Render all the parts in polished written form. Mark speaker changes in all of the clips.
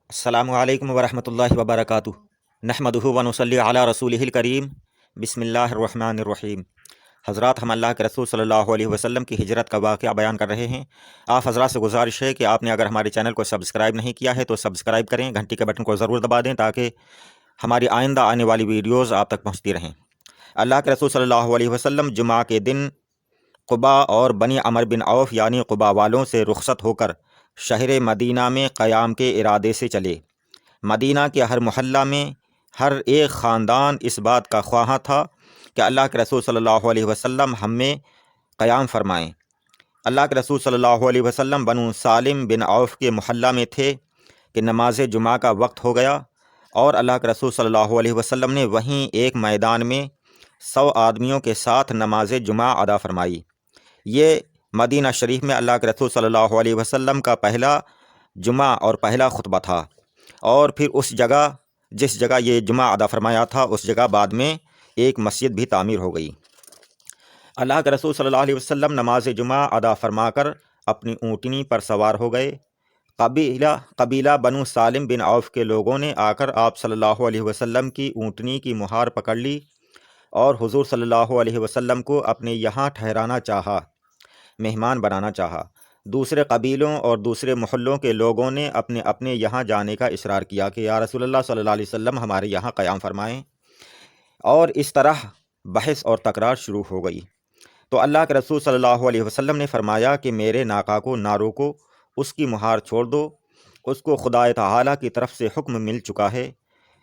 Speaker 1: السلام علیکم ورحمۃ اللہ وبرکاتہ۔ نحمدہ ونصلی علی رسولہ الکریم۔ بسم اللہ الرحمن الرحیم۔ حضرات، ہم اللہ کے رسول صلی اللہ علیہ وسلم کی ہجرت کا واقعہ بیان کر رہے ہیں۔ آپ حضرات سے گزارش ہے کہ آپ نے اگر ہمارے چینل کو سبسکرائب نہیں کیا ہے تو سبسکرائب کریں، گھنٹی کے بٹن کو ضرور دبا دیں تاکہ ہماری آئندہ آنے والی ویڈیوز آپ تک پہنچتی رہیں۔ اللہ کے رسول صلی اللہ علیہ وسلم جمعہ کے دن قبا اور بنی عمر بن عوف یعنی قبا والوں سے رخصت ہو کر شہر مدینہ میں قیام کے ارادے سے چلے۔ مدینہ کے ہر محلہ میں ہر ایک خاندان اس بات کا خواہاں تھا کہ اللہ کے رسول صلی اللہ علیہ وسلم ہم میں قیام فرمائیں۔ اللہ کے رسول صلی اللہ علیہ وسلم بنو سالم بن عوف کے محلہ میں تھے کہ نماز جمعہ کا وقت ہو گیا اور اللہ کے رسول صلی اللہ علیہ وسلم نے وہیں ایک میدان میں 100 آدمیوں کے ساتھ نماز جمعہ ادا فرمائی۔ یہ مدینہ شریف میں اللہ کے رسول صلی اللہ علیہ وسلم کا پہلا جمعہ اور پہلا خطبہ تھا، اور پھر اس جگہ جس جگہ یہ جمعہ ادا فرمایا تھا اس جگہ بعد میں ایک مسجد بھی تعمیر ہو گئی۔ اللہ کے رسول صلی اللہ علیہ وسلم نماز جمعہ ادا فرما کر اپنی اونٹنی پر سوار ہو گئے۔ قبیلہ بنو سالم بن عوف کے لوگوں نے آ کر آپ صلی اللہ علیہ وسلم کی اونٹنی کی مہار پکڑ لی اور حضور صلی اللہ علیہ وسلم کو اپنے یہاں ٹھہرانا چاہا، مہمان بنانا چاہا۔ دوسرے قبیلوں اور دوسرے محلوں کے لوگوں نے اپنے اپنے یہاں جانے کا اصرار کیا کہ یا رسول اللہ صلی اللہ علیہ وسلم ہمارے یہاں قیام فرمائیں، اور اس طرح بحث اور تکرار شروع ہو گئی۔ تو اللہ کے رسول صلی اللہ علیہ وسلم نے فرمایا کہ میرے ناقا کو نہ روکو، اس کی مہار چھوڑ دو، اس کو خدا تعالیٰ کی طرف سے حکم مل چکا ہے،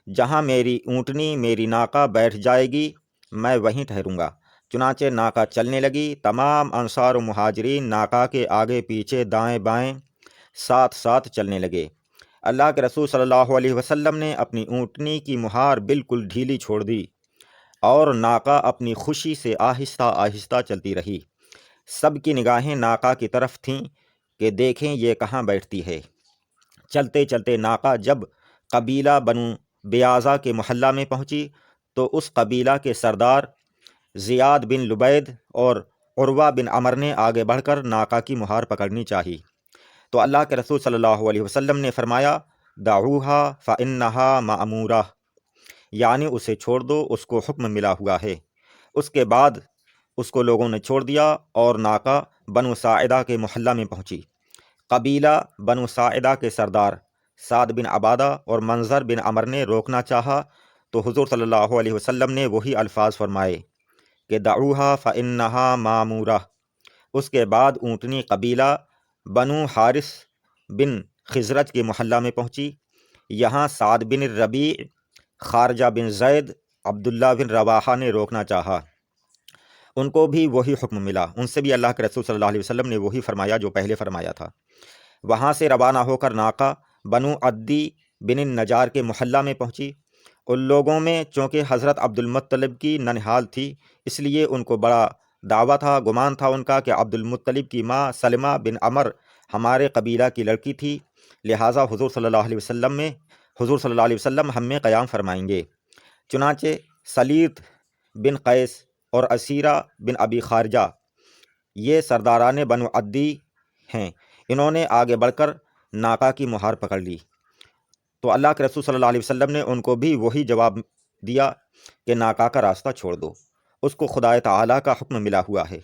Speaker 1: جہاں میری اونٹنی میری ناقا بیٹھ جائے گی میں وہیں ٹھہروں گا۔ چنانچہ ناقا چلنے لگی۔ تمام انصار و مہاجرین ناقا کے آگے پیچھے دائیں بائیں ساتھ ساتھ چلنے لگے۔ اللہ کے رسول صلی اللہ علیہ وسلم نے اپنی اونٹنی کی مہار بالکل ڈھیلی چھوڑ دی اور ناقا اپنی خوشی سے آہستہ آہستہ چلتی رہی۔ سب کی نگاہیں ناقا کی طرف تھیں کہ دیکھیں یہ کہاں بیٹھتی ہے۔ چلتے چلتے ناقا جب قبیلہ بنو بیازا کے محلہ میں پہنچی تو اس قبیلہ کے سردار زیاد بن لبید اور عروہ بن عمر نے آگے بڑھ کر ناقا کی مہار پکڑنی چاہی، تو اللہ کے رسول صلی اللہ علیہ وسلم نے فرمایا دعوہا فانہا مأمورہ، یعنی اسے چھوڑ دو، اس کو حکم ملا ہوا ہے۔ اس کے بعد اس کو لوگوں نے چھوڑ دیا اور ناقا بنو ساعدہ کے محلہ میں پہنچی۔ قبیلہ بنو ساعدہ کے سردار سعد بن عبادہ اور منظر بن عمر نے روکنا چاہا تو حضور صلی اللہ علیہ وسلم نے وہی الفاظ فرمائے کہ دعوہا فانہا مامورہ۔ اس کے بعد اونٹنی قبیلہ بنو حارث بن خزرج کے محلہ میں پہنچی۔ یہاں سعد بن ربیع، خارجہ بن زید، عبداللہ بن رواحہ نے روکنا چاہا، ان کو بھی وہی حکم ملا، ان سے بھی اللہ کے رسول صلی اللہ علیہ وسلم نے وہی فرمایا جو پہلے فرمایا تھا۔ وہاں سے روانہ ہو کر ناقا بنو عدی بن النجار کے محلہ میں پہنچی۔ ان لوگوں میں چونکہ حضرت عبد المطلب کی ننہال تھی اس لیے ان کو بڑا دعویٰ تھا، گمان تھا ان کا کہ عبد المطلب کی ماں سلمہ بن عمر ہمارے قبیلہ کی لڑکی تھی، لہٰذا حضور صلی اللہ علیہ وسلم ہم میں قیام فرمائیں گے۔ چنانچہ سلیط بن قیس اور اسیرہ بن ابی خارجہ یہ سرداران بنو عدی ہیں، انہوں نے آگے بڑھ کر ناقا کی مہار پکڑ لی، تو اللہ کے رسول صلی اللہ علیہ وسلم نے ان کو بھی وہی جواب دیا کہ ناقا کا راستہ چھوڑ دو، اس کو خدا تعالیٰ کا حکم ملا ہوا ہے۔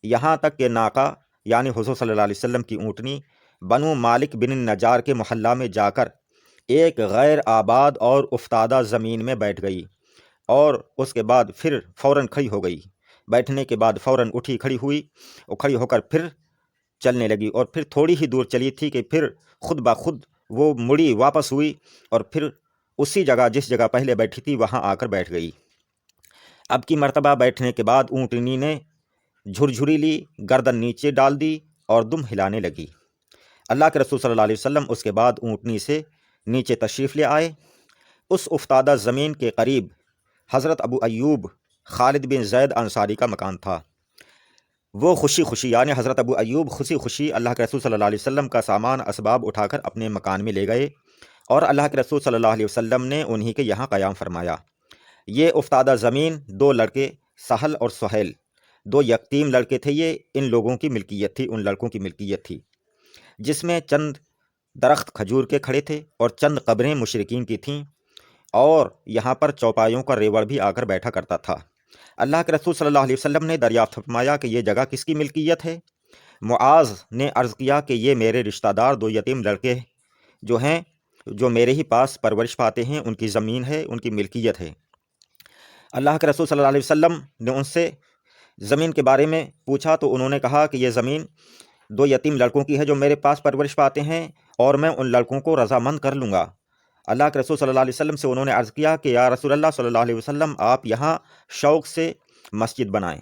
Speaker 1: یہاں تک کہ ناقا یعنی حضور صلی اللہ علیہ وسلم کی اونٹنی بنو مالک بن النجار کے محلہ میں جا کر ایک غیر آباد اور افتادہ زمین میں بیٹھ گئی، اور اس کے بعد پھر فوراً کھڑی ہو گئی۔ بیٹھنے کے بعد فوراً اٹھی کھڑی ہوئی اور کھڑی ہو کر پھر چلنے لگی، اور پھر تھوڑی ہی دور چلی تھی کہ پھر خود بخود وہ مڑی واپس ہوئی اور پھر اسی جگہ جس جگہ پہلے بیٹھی تھی وہاں آ کر بیٹھ گئی۔ اب کی مرتبہ بیٹھنے کے بعد اونٹنی نے جھرجھری لی، گردن نیچے ڈال دی اور دم ہلانے لگی۔ اللہ کے رسول صلی اللہ علیہ وسلم اس کے بعد اونٹنی سے نیچے تشریف لے آئے۔ اس افتادہ زمین کے قریب حضرت ابو ایوب خالد بن زید انصاری کا مکان تھا۔ وہ خوشی خوشی یعنی حضرت ابو ایوب خوشی خوشی اللہ کے رسول صلی اللہ علیہ وسلم کا سامان اسباب اٹھا کر اپنے مکان میں لے گئے، اور اللہ کے رسول صلی اللہ علیہ وسلم نے انہی کے یہاں قیام فرمایا۔ یہ افتادہ زمین دو لڑکے سہل اور سہیل، دو یتیم لڑکے تھے، یہ ان لوگوں کی ملکیت تھی، ان لڑکوں کی ملکیت تھی، جس میں چند درخت کھجور کے کھڑے تھے اور چند قبریں مشرکین کی تھیں، اور یہاں پر چوپایوں کا ریوڑ بھی آ کر بیٹھا کرتا تھا۔ اللہ کے رسول صلی اللہ علیہ وسلم نے دریافت فرمایا کہ یہ جگہ کس کی ملکیت ہے؟ معاذ نے عرض کیا کہ یہ میرے رشتہ دار 2 یتیم لڑکے جو میرے ہی پاس پرورش پاتے ہیں، ان کی زمین ہے، ان کی ملکیت ہے۔ اللہ کے رسول صلی اللہ علیہ وسلم نے ان سے زمین کے بارے میں پوچھا تو انہوں نے کہا کہ یہ زمین 2 یتیم لڑکوں کی ہے جو میرے پاس پرورش پاتے ہیں، اور میں ان لڑکوں کو رضامند کر لوں گا۔ اللہ کے رسول صلی اللہ علیہ وسلم سے انہوں نے عرض کیا کہ یا رسول اللہ صلی اللہ علیہ وسلم، آپ یہاں شوق سے مسجد بنائیں،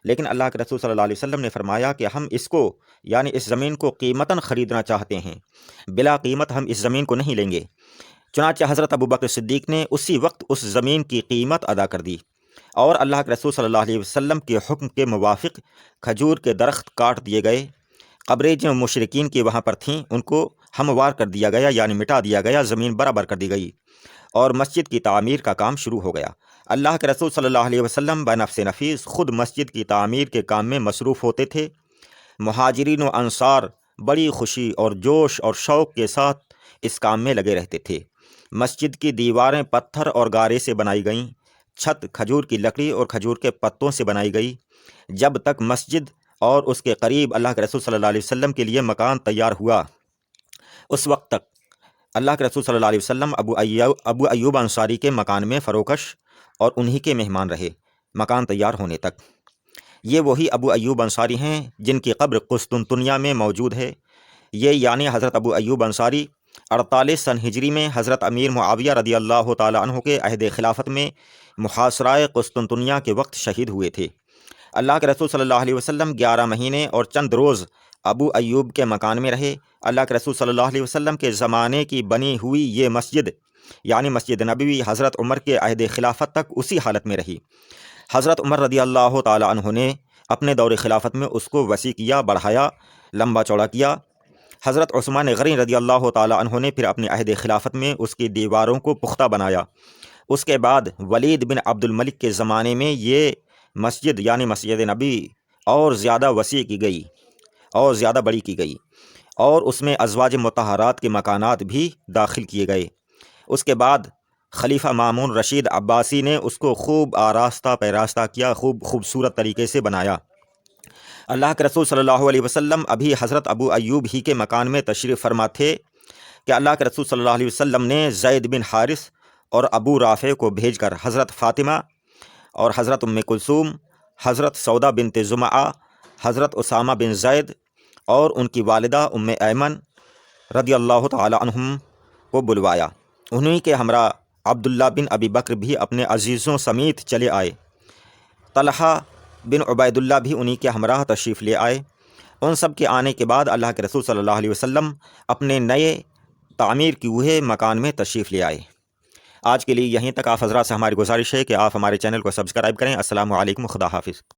Speaker 1: لیکن اللہ کے رسول صلی اللہ علیہ وسلم نے فرمایا کہ ہم اس کو یعنی اس زمین کو قیمتاً خریدنا چاہتے ہیں، بلا قیمت ہم اس زمین کو نہیں لیں گے۔ چنانچہ حضرت ابوبکر صدیق نے اسی وقت اس زمین کی قیمت ادا کر دی، اور اللہ کے رسول صلی اللہ علیہ وسلم کے حکم کے موافق کھجور کے درخت کاٹ دیے گئے۔ قبریں جو مشرکین کی وہاں پر تھیں ان کو ہموار کر دیا گیا، یعنی مٹا دیا گیا، زمین برابر کر دی گئی، اور مسجد کی تعمیر کا کام شروع ہو گیا۔ اللہ کے رسول صلی اللہ علیہ وسلم بنفس نفیس خود مسجد کی تعمیر کے کام میں مصروف ہوتے تھے۔ مہاجرین و انصار بڑی خوشی اور جوش اور شوق کے ساتھ اس کام میں لگے رہتے تھے۔ مسجد کی دیواریں پتھر اور گارے سے بنائی گئیں، چھت کھجور کی لکڑی اور کھجور کے پتوں سے بنائی گئی۔ جب تک مسجد اور اس کے قریب اللہ کے رسول صلی اللہ علیہ وسلم کے لیے مکان تیار ہوا، اس وقت تک اللہ کے رسول صلی اللہ علیہ وسلم ابو ایوب انصاری کے مکان میں فروکش اور انہی کے مہمان رہے مکان تیار ہونے تک۔ یہ وہی ابو ایوب انصاری ہیں جن کی قبر قسطنطنیہ میں موجود ہے۔ یہ یعنی حضرت ابو ایوب انصاری 48 سن ہجری میں حضرت امیر معاویہ رضی اللہ تعالیٰ عنہ کے عہد خلافت میں محاصرۂ قسطنطنیہ کے وقت شہید ہوئے تھے۔ اللہ کے رسول صلی اللہ علیہ وسلم 11 مہینے اور چند روز ابو ایوب کے مکان میں رہے۔ اللہ کے رسول صلی اللہ علیہ وسلم کے زمانے کی بنی ہوئی یہ مسجد یعنی مسجد نبوی حضرت عمر کے عہد خلافت تک اسی حالت میں رہی۔ حضرت عمر رضی اللہ تعالیٰ عنہ نے اپنے دور خلافت میں اس کو وسیع کیا، بڑھایا، لمبا چوڑا کیا۔ حضرت عثمان غنی رضی اللہ تعالیٰ عنہ نے پھر اپنے عہد خلافت میں اس کی دیواروں کو پختہ بنایا۔ اس کے بعد ولید بن عبد الملک کے زمانے میں یہ مسجد یعنی مسجد نبی اور زیادہ وسیع کی گئی اور زیادہ بڑی کی گئی، اور اس میں ازواج مطہرات کے مکانات بھی داخل کیے گئے۔ اس کے بعد خلیفہ مامون رشید عباسی نے اس کو خوب آراستہ پیراستہ کیا، خوبصورت طریقے سے بنایا۔ اللہ کے رسول صلی اللہ علیہ وسلم ابھی حضرت ابو ایوب ہی کے مکان میں تشریف فرما تھے کہ اللہ کے رسول صلی اللہ علیہ وسلم نے زید بن حارث اور ابو رافع کو بھیج کر حضرت فاطمہ اور حضرت ام کلثوم، حضرت سودا بنت زمعہ، حضرت اسامہ بن زید اور ان کی والدہ ام ایمن رضی اللہ تعالی عنہم کو بلوایا۔ انہی کے ہمراہ عبداللہ بن ابی بکر بھی اپنے عزیزوں سمیت چلے آئے۔ طلحہ بن عبید اللہ بھی انہی کے ہمراہ تشریف لے آئے۔ ان سب کے آنے کے بعد اللہ کے رسول صلی اللہ علیہ وسلم اپنے نئے تعمیر کیے ہوئے مکان میں تشریف لے آئے۔ آج کے لیے یہیں تک آپ حضرات سے ہماری گزارش ہے کہ آپ ہمارے چینل کو سبسکرائب کریں۔ السلام علیکم، خدا حافظ۔